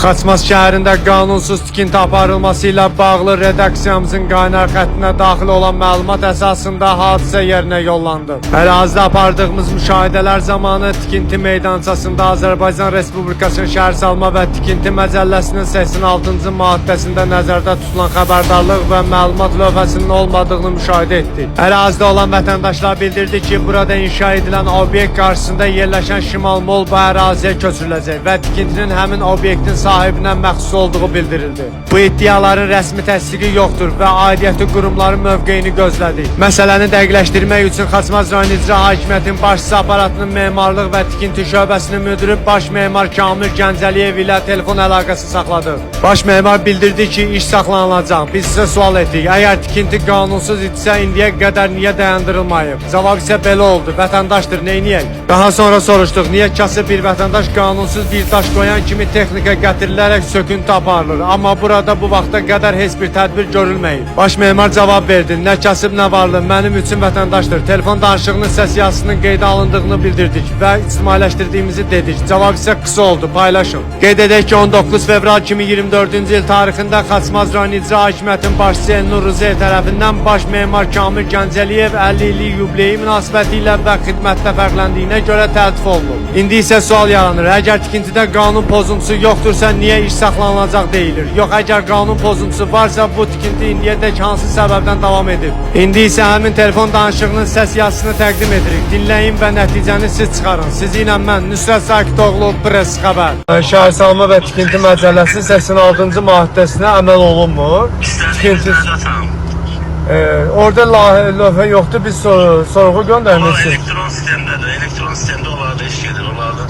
Xaçmaz şəhərində qanunsuz tikinti aparılması ilə bağlı redaksiyamızın qaynar xəttinə daxil olan məlumat əsasında hadisə yerinə yollandı. Ərazidə apardığımız müşahidələr zamanı tikinti meydançasında Azərbaycan Respublikasının Şəhərsalma və Tikinti Məcəlləsinin 86-cı maddəsində nəzərdə tutulan xəbərdarlıq və məlumat lövhəsinin olmadığını müşahidə etdik. Ərazidə olan vətəndaşlar bildirdi ki, burada inşa edilən obyekt qarşısında yerləşən Şimal Mall bu əraziyə köçürüləcək və tikintinin həmin obyektin sahibinə məxsus olduğu bildirildi. Bu iddiaların rəsmi təsdiqi yoxdur və aidiyyəti qurumların mövqeyini gözlədik. Məsələni dəqiqləşdirmək üçün Xaçmaz rayon icra hakimiyyətinin başçısı aparatının memarlıq və tikinti şöbəsinin müdiri baş memar Kamil Gəncəliyev ilə telefon əlaqəsi saxladıq. Baş memar bildirdi ki, iş saxlanılacaq. Biz sizə sual etdik. Əgər tikinti qanunsuz idisə indiyə qədər niyə dayandırılmayıb? Cavab isə belə oldu. Vətəndaşdır, neyniyək? Daha sonra soruşduq, niyə kasıb bir vətəndaş qanunsuz bir daş qoyan kimi texnika gətirilərək söküntü aparılır. Amma burada bu vaxta qədər heç bir tədbir görülməyib. Baş memar cavab verdi. Nə kasıb, nə varlı, mənim üçün vətəndaşdır. Telefon danışığının səs yazısının qeydə alındığını bildirdik və ictimailəşdirdiyimizi dedik. Cavab isə qısa oldu, paylaşın. Qeyd edək ki, 19 fevral 2024-cü il tarixində Xaçmaz rayon icra hakimiyyətinin başçısı Elnur Rızayev tərəfindən baş memar Kamil Gəncəliyev 50 illik yubileyi münasibəti ilə və xidmətdə fərqləndiyinə görə təltif olunub. İndi isə sual yaranır. Əgər tikintidə qanun pozuntusu yoxdursa niyə iş saxlanılacaq deyilir? Yox, əgər qanun pozuntusu varsa bu tikinti indiyədək hansı səbəbdən davam edib? İndi isə həmin telefon danışığının səs yazısını təqdim edirik. Dinləyin və nəticəni siz çıxarın. Sizi ilə mən, Nüsrət Sakitoğlu, Press xəbər. Şəhərsalma və Tikinti Məcəlləsinin 86-cı maddəsinə əməl olunmur. Tikinti... orada lövhə yoxdur, biz sorğu göndərmişsiniz. Elektron sistemdədir, elektron sistemdə onlarda iş gedir, onlarda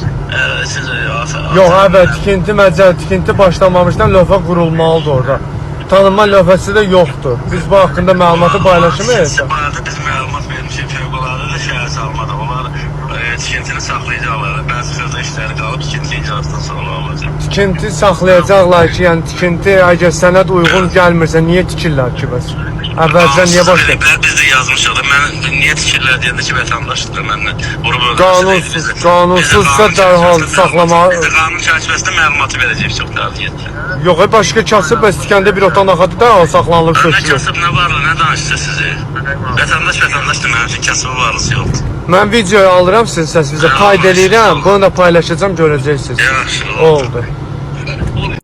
yox, əvvəl tikinti başlamamışdan lövhə qurulmalıdır orada. Tanınma lövhəsi də yoxdur. Biz bu haqqında məlumatı paylaşırıq. Biz məlumat vermişik fövqəladə də şəhərsalmada. Onlar tikintini saxlayacaqlar. Bəzi xırda işləri qalıb tikinti icazdan sonra olacaq. Tikinti saxlayacaqlar ki, yəni tikinti əgər sənəd uyğun gəlmirsə niyə tikirlər ki bəs? Əvvəlcə niyə başlayır? Biz də yazmışıq da, mən niyə tikirlər deyəndə ki, vətəndaşdır məndən. Qanunsuzsa dərhal saxlamalı. Biz də qanun çərçivəsində məlumatı verəcəyik çox qətiyyətlə. Yox, başqa kasıb bəs tikəndə bir otan axadı dərhal saxlanılır, Nə sökülür. kasıb, nə varlı, nə danışdı sizi? Vətəndaşdır, mənim üçün kasıbı varlısı yoxdur. Mən videoyu alıram sizin səsinizə, qayd edirəm, bunu da paylaşacağım, görəcəksiniz. Yaxşı, oldu.